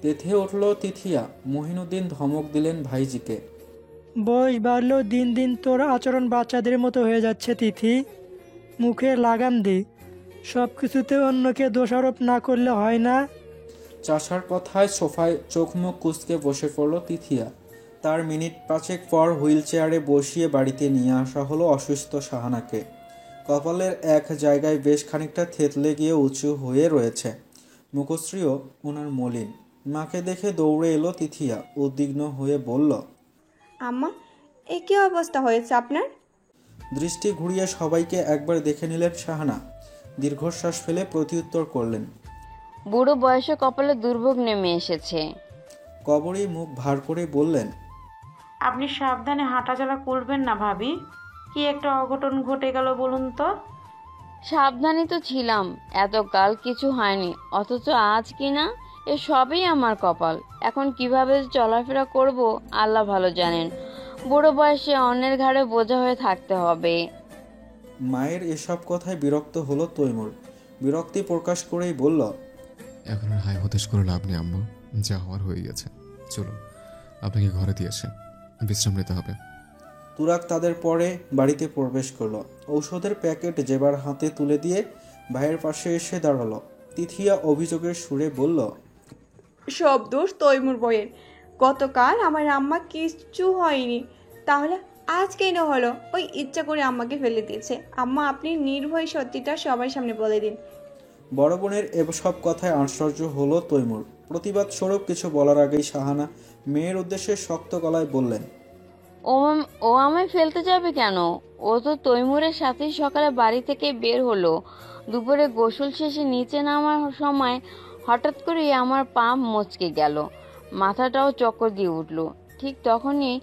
তেথে উঠল তিথিয়া। মহিনুদ্দিন ধমক দিলেন ভাইজিকে, বয়স বাড়লেও দিন দিন তোর আচরণ বাচ্চাদের মতো হয়ে যাচ্ছে তিথি। মুখে লাগাম দে, সব কিছুতে অন্যকে দোষারোপ না করলে হয় না। চাষার কথায় সোফায় চোখ মুখ কুঁচকে বসে পড়ল তিথিয়া। তার মিনিট 5 পর হুইল চেয়ারে বসিয়ে বাড়িতে নিয়ে আসা হলো অসুস্থ শাহানাকে। কপালের এক জায়গায় বেশ খানিকটা থেতলে গিয়ে উঁচু হয়ে রয়েছে। মুখশ্রীও ওনার মলিন। মাকে দেখে দৌড়ে এলো তিথিয়া। উদ্বিগ্ন হয়ে বলল, আম্মা, এ কি অবস্থা হয়েছে আপনার? দৃষ্টি ঘুরিয়ে সবাইকে একবার দেখে নিলেন শাহানা। দীর্ঘশ্বাস ফেলে প্রত্যুত্তর করলেন, বুড়ো বয়সে কপালে দুর্ভোগ নেমে এসেছে। কবরী মুখ ভার করে বললেন, আপনি সাবধানে হাঁটাচলা করবেন না ভাবি। কি একটা অঘটন ঘটে গেল বলুন তো। সাবধানই তো ছিলাম, এতকাল কিছু হয়নি, অথচ আজ কিনা এ সবই আমার কপাল। এখন কিভাবে চলাফেরা করব আল্লাহ ভালো জানেন। বুড়ো বয়সে অন্যের ঘাড়ে বোঝা হয়ে থাকতে হবে। মায়ের এসব কথায় বিরক্ত হলো তৈমুর। বিরক্তি প্রকাশ করেই বলল, এখন আর হাই হতাশ করে লাভ নেই আম্মা, যা হওয়ার হয়ে গেছে। চলুন, আপনাকে ঘরে দিয়েছে, বিশ্রাম নিতে হবে। তুরাক তাদের পরে বাড়িতে প্রবেশ করলো। ঔষধের প্যাকেট জেবার হাতে তুলে দিয়ে ভাইয়ের পাশে এসে দাঁড়ালো। তিথিয়া অভিযোগের সুরে বলল, সব দোষ তৈমুর বইয়ের। গতকাল আমার আম্মা কিচ্ছু হয়নি, তাহলে আজ কেন হলো? ওই ইচ্ছা করে আম্মাকে ফেলে দিয়েছে। আম্মা, আপনি নির্ভয় সত্যিটা সবার সামনে বলে দিন। বড় বোনের এসব কথায় আশ্চর্য হলো তৈমুর। প্রতিবাদ স্বরূপ কিছু বলার আগেই শাহানা মেয়ের উদ্দেশ্যে শক্ত গলায় বললেন, ও আমায় ফেলতে যাবে কেন? ও তো তৈমুরের সাথেই সকালে বাড়ি থেকে বের হলো। দুপুরে গোসল শেষে নিচে নামার সময় হঠাৎ করে আমার পা মচকে গেল, মাথাটাও চক্কর দিয়ে উঠল। ঠিক তখনই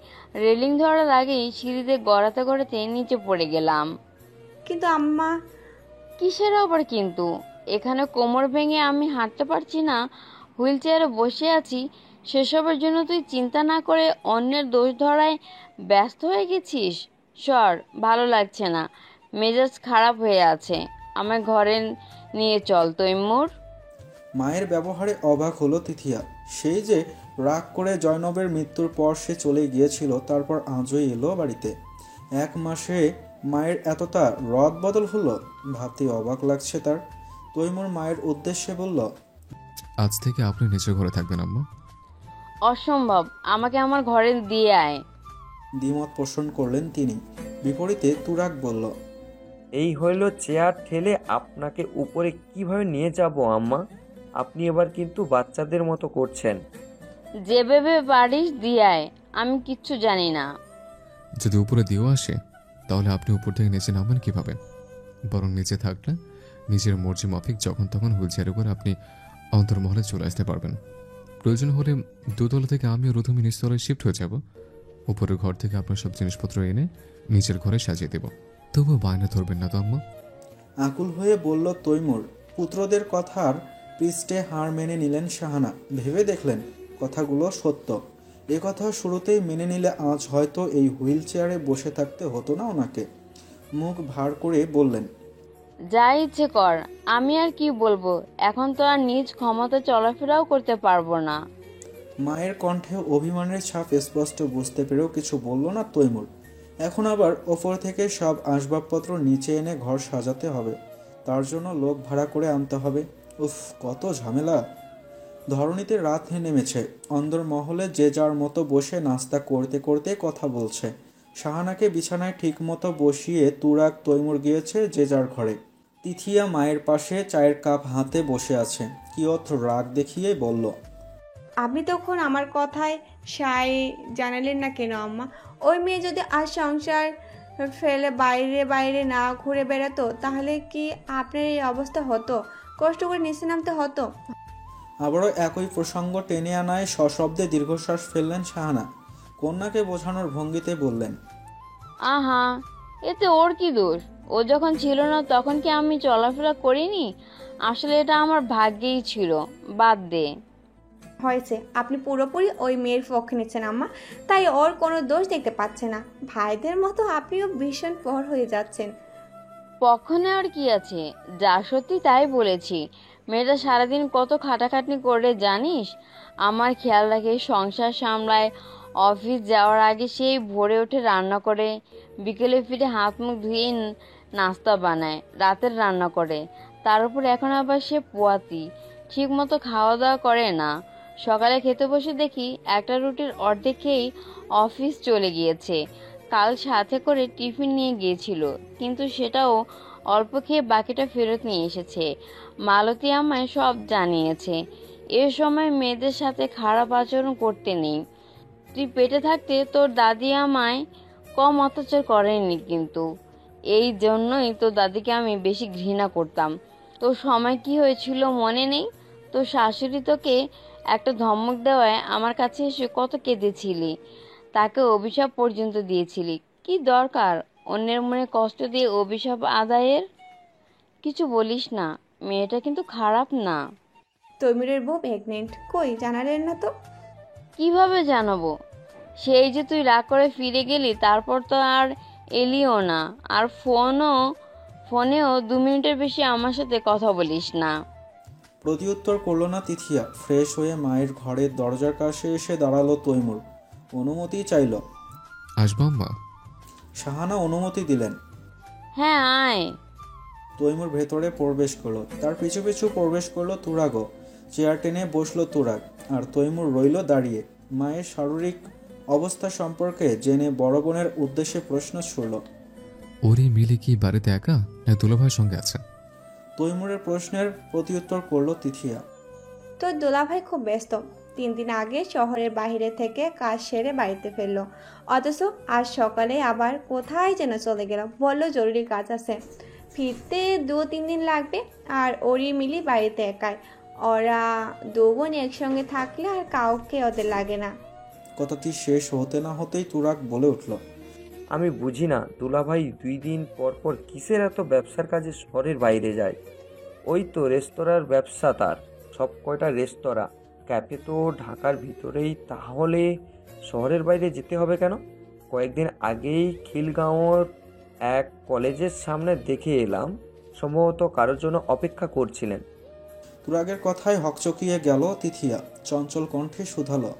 রেলিং ধরার আগেই সিঁড়িতে গড়াতে গড়াতে নিচে পড়ে গেলাম। কিন্তু আম্মা। কিসের আবার কিন্তু? এখানে কোমর ভেঙে আমি হাঁটতে পারছি না, হুইল চেয়ারে বসে আছি, সেসবের জন্য তুই চিন্তা না করে অন্যের দোষ ধরায় ব্যস্ত হয়ে গেছিস। সর, ভালো লাগছে না, মেজাজ খারাপ হয়ে আছে। আমার ঘরে নিয়ে চল তৈমুর। মায়ের ব্যবহারে অবাক হলো তিথিয়া। সেই যে রাগ করে জয়নবের মৃত্যুর পর সে চলে গিয়েছিল, তারপর আজই এলো বাড়িতে। 1 মাসে মায়ের এতটা রদ বদল হলো, ভাবতে অবাক লাগছে তার। তৈমুর মায়ের উদ্দেশ্যে বলল, আজ থেকে আপনি নিচের ঘরে থাকবেন আম্মা। অসম্ভব, আমাকে আমার ঘরে দিয়ে আয়। দ্বিমত পোষণ করলেন তিনি। বিপরীতে তুরাক বলল, এই হইল চেয়ার ঠেলে আপনাকে উপরে কিভাবে নিয়ে যাব আম্মা? আপনি এবার কিন্তু বাচ্চাদের মতো করছেন। যেভাবে পারিস দিয়ে আয়, আমি কিচ্ছু জানি না। যদি উপরে দিয়েও আসে তাহলে আপনি উপর থেকে নিচে নামবেন কিভাবে? বরং নিচে থাকলে নিজের মর্জি মাফিক যখন তখন হুইল চেয়ারে করে আপনি অন্তর্মহলে চলে আসতে পারবেন। প্রয়োজন হলে দোতলা থেকে আমি ও রুথমি নিচতলায় শিফট হয়ে যাব। উপরের ঘর থেকে আপনার সব জিনিসপত্র এনে নিজের ঘরে সাজিয়ে দেব। তবুও বায়না ধরবেন না তো আম্মা? আকুল হয়ে বলল তৈমুর। পুত্রদের কথার পৃষ্ঠে হার মেনে নিলেন শাহানা। ভেবে দেখলেন কথাগুলো সত্য। এ কথা শুরুতেই মেনে নিলে আজ হয়তো এই হুইল চেয়ারে বসে থাকতে হতো না ওনাকে। মুখ ভার করে বললেন, যা ইচ্ছে কর, আমি আর কি বলবো, এখন তো আর নিজ ক্ষমতা চলাফেরাও করতে পারবো না। মায়ের কণ্ঠে অভিমানের ছাপ স্পষ্ট বুঝতে পেরেও কিছু বলল না তৈমুর। এখন আবার ওপর থেকে সব আসবাবপত্র নিচে এনে ঘর সাজাতে হবে, তার জন্য লোক ভাড়া করে আনতে হবে। উফ, কত ঝামেলা। ধরণীতে রাত নেমেছে। অন্দরমহলে যে যার মতো বসে নাস্তা করতে করতে কথা বলছে। শাহানাকে বিছানায় ঠিক মতো বসিয়ে তুরাগ তৈমুর গিয়েছে যে যার ঘরে। তিথিয়া মায়ের পাশে চায়ের কাপ হাতে বসে আছে। কিয়ৎ রাগ দেখিয়ে বলল, আপনি তখন আমার কথায় সায় জানালেন না কেন আম্মা? ওই মেয়ে যদি আর সংসার ফেলে বাইরে বাইরে না ঘুরে বেড়াতো তাহলে কি আপনার এই অবস্থা হতো? কষ্ট করে নিচে নামতে হতো? আবারও একই প্রসঙ্গ টেনে আনায় সশব্দে দীর্ঘশ্বাস ফেললেন শাহানা। কন্যাকে বোঝানোর ভঙ্গিতে বললেন, আহা, এতে ওর কি দোষ? ও যখন ছিল না তখন কি আমি চলাফেরা করিনি? আসলে এটা আমার ভাগ্যেই ছিল। বাদ দে। হয়েছে, আপনি পুরোপুরি ওই মেয়ের পক্ষে নিচ্ছেন আম্মা, তাই ওর কোনো দোষ দেখতে পাচ্ছে না। ভাইদের মতো আপনিও ভীষণ পর হয়ে যাচ্ছেন। পক্ষ নেওয়ার কি আছে? যা সত্যি তাই বলেছি। মেয়েটা সারাদিন কত খাটাখাটনি করে জানিস? আমার খেয়াল রাখে, সংসার সামলায়, অফিস যাওয়ার আগে সেই ভোরে উঠে রান্না করে, বিকেলে ফিরে হাত মুখ ধুয়ে নাস্তা বানায়, রাতের রান্না করে। তার উপর এখন আবার সে পোয়াতি, ঠিক মতো খাওয়া দাওয়া করে না। সকালে খেতে বসে দেখি একটা রুটির অর্ধেক খেয়েই অফিস চলে গিয়েছে। কাল সাথে করে টিফিন নিয়ে গিয়েছিল, কিন্তু সেটাও অল্প খেয়ে বাকিটা ফেরত নিয়ে এসেছে। মালতী আমায় সব জানিয়েছে। এ সময় মেয়েদের সাথে খারাপ আচরণ করতে নেই। তুই পেটে থাকতে তোর দাদি আমায় কম অত্যাচার করেনি, কিন্তু এই জন্যই তোর দাদিকে আমি বেশি ঘৃণা করতাম। তোর সময় কি হয়েছিল মনে নেই? তোর শাশুড়ি তোকে একটা ধমক দেওয়ায় আমার কাছে এসে কত কেঁদেছিলি, তাকে অভিশাপ পর্যন্ত দিয়েছিলি। কি দরকার অন্যের মনে কষ্ট দিয়ে অভিশাপ আদায়ের? কিছু বলিস না, মেয়েটা কিন্তু খারাপ না। তৈমুরের বউ প্রেগনেন্ট, কই জানালেন না তো? কিভাবে জানাবো? সেই যে তুই রাগ করে ফিরে গেলি, তারপর তো আর এলিও না, আর ফোনেও 2 মিনিটের বেশি আমার সাথে কথা বলিস না। প্রতিউত্তর করল না তিথিয়া। ফ্রেশ হয়ে মায়ের ঘরের দরজার কাছে এসে দাঁড়ালো তৈমুর। অনুমতি চাইল। আসবো আম্মা? শাহানা অনুমতি দিলেন। হ্যাঁ, আয়। তৈমুর ভেতরে প্রবেশ করলো। তার পিছু পিছু প্রবেশ করলো তুরাগও। চেয়ার টেনে বসলো তুরাগ, আর তৈমুর রইল দাঁড়িয়ে। মায়ের শারীরিক অবস্থা সম্পর্কে জেনে বড় বোনের উদ্দেশ্যে প্রশ্ন ছুড়ল, ওরে মিলে কি বাড়িতে একা না দুলাভাইয়ের সঙ্গে আছে? তৈমুরের প্রশ্নের প্রতিউত্তর করল তিথিয়া। তোর দোলাভাই খুব ব্যস্ত। 3 দিন আগে শহরের বাইরে থেকে কাজ সেরে বাড়িতে ফিরলো, অথচ আজ সকালে আবার কোথায় যেন চলে গেল, বললো জরুরি কাজ আছে। ফিরতে 2-3 দিন লাগবে। আর ওরই মিলি বাড়িতে একাই। ওরা 2 বোন একসঙ্গে থাকলে আর কাউকে ওদের লাগে না। কথাটি শেষ হতে না হতেই তুরাগ বলে উঠল, আমি বুঝি না দুলাভাই 2 দিন পর পর কিসের এত ব্যবসার কাজে শহরের বাইরে যায়। ওই তো রেস্তোরাঁর ব্যবসা তার, সব কয়টা রেস্তোরাঁ, ক্যাফে তো ঢাকার ভিতরেই, তাহলে শহরের বাইরে যেতে হবে কেন? কয়েকদিন আগেই খিলগাঁওর এক কলেজের সামনে দেখে এলাম, সম্ভবত কারোর জন্য অপেক্ষা করছিলেন। তুরাগের কথায় হকচকিয়ে গেল তিথিয়া। চঞ্চল কণ্ঠে শুধালো,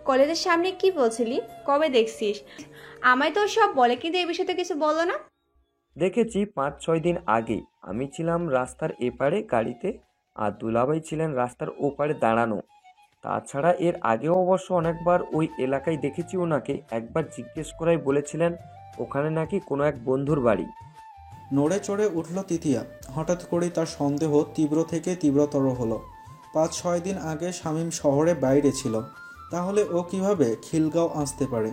কলেজের সামনে কি বলছিলি? কবে দেখছিস? আমায় তো সব বলে, কিন্তু এই বিষয়তে কিছু বলো না। দেখেছি 5-6 দিন আগে। আমি ছিলাম রাস্তার এপারে গাড়িতে, আর দুলাভাই ছিলেন রাস্তার ওপারে দাঁড়ানো। তাছাড়া এর আগেও অবশ্য অনেকবার ওই এলাকায় দেখেছি ওনাকে। একবার জিজ্ঞেস করাই বলেছিলেন ওখানে নাকি কোনো এক বন্ধুর বাড়ি। নড়ে চড়ে উঠল তিথিয়া। হঠাৎ করেই তার সন্দেহ তীব্র থেকে তীব্রতর হলো। 5-6 দিন আগে শামীম শহরে বাইরে ছিল, তাহলে ও কিভাবে খিলগাঁও আসতে পারে?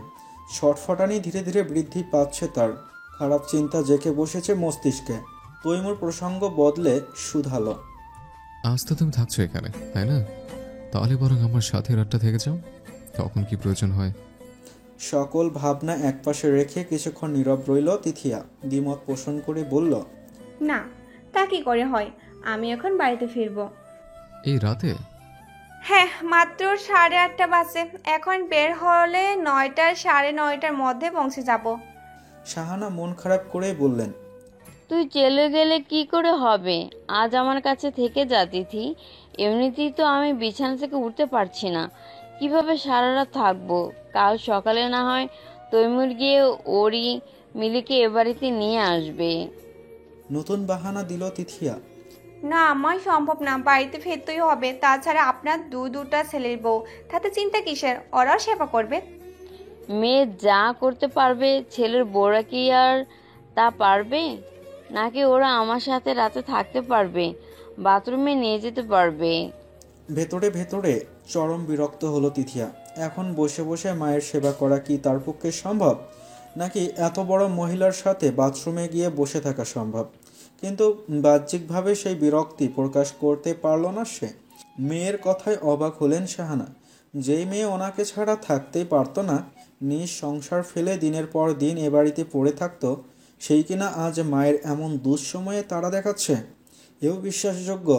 ছটফটানি ধীরে ধীরে বৃদ্ধি পাচ্ছে তার। খারাপ চিন্তা জেঁকে বসেছে মস্তিষ্কে। তৈমুর প্রসঙ্গ বদলে শুধালো, আজ তো তুমি থাকছো এখানে, তাই না? তাহলে বরং আমার সাথে রাতটা থেকে যাও, তখন কি প্রয়োজন হয়। সকল ভাবনা একপাশে রেখে কিছুক্ষণ নীরব রইল তিথিয়া। দ্বিমত পোষণ করে বলল, না, তা কি করে হয়? আমি এখন বাড়িতে ফিরবো। এই রাতে? হ্যাঁ, মাত্র 8:30 বাজে। এখন বের হলে 9টা 9:30 মধ্যে পৌঁছে যাব। শাহানা মন খারাপ করে বললেন, তুই চলে গেলে কি করে হবে? আজ আমার কাছে থেকে যা তিথি। এমনিতেই তো আমি বিছানা থেকে উঠতে পারছি না, কিভাবে সারা রাত থাকবো? কাল সকালে না হয় তৈমুর গিয়ে ওরি মিলিকে এ বাড়িতে নিয়ে আসবে। নতুন বাহানা দিল তিথিয়া। না আমার সম্ভব না, বাড়িতে ফিরতেই হবে। তাছাড়া আপনার দুটা ছেলের বউ, তাতে চিন্তা কিসের? ওরাও সেবা করবে। মেয়ে যা করতে পারবে, ছেলের বউরা কি আর তা পারবে? নাকি ওরা আমার সাথে রাতে থাকতে পারবে, বাথরুমে নিয়ে যেতে পারবে? ভেতরে ভেতরে চরম বিরক্ত হলো তিথিয়া। এখন বসে বসে মায়ের সেবা করা কি তার পক্ষে সম্ভব, নাকি এত বড় মহিলার সাথে বাথরুমে গিয়ে বসে থাকা সম্ভব? কিন্তু বাহ্যিকভাবে সেই বিরক্তি প্রকাশ করতে পারল না সে। মেয়ের কথায় অবাক হলেন শাহানা। যেই মেয়ে ওনাকে ছাড়া থাকতেই পারত না, নিজ সংসার ফেলে দিনের পর দিন এ বাড়িতে পড়ে থাকতো, সেই কিনা আজ মায়ের এমন দুঃসময়ে তাড়া দেখাচ্ছে। এও বিশ্বাসযোগ্য?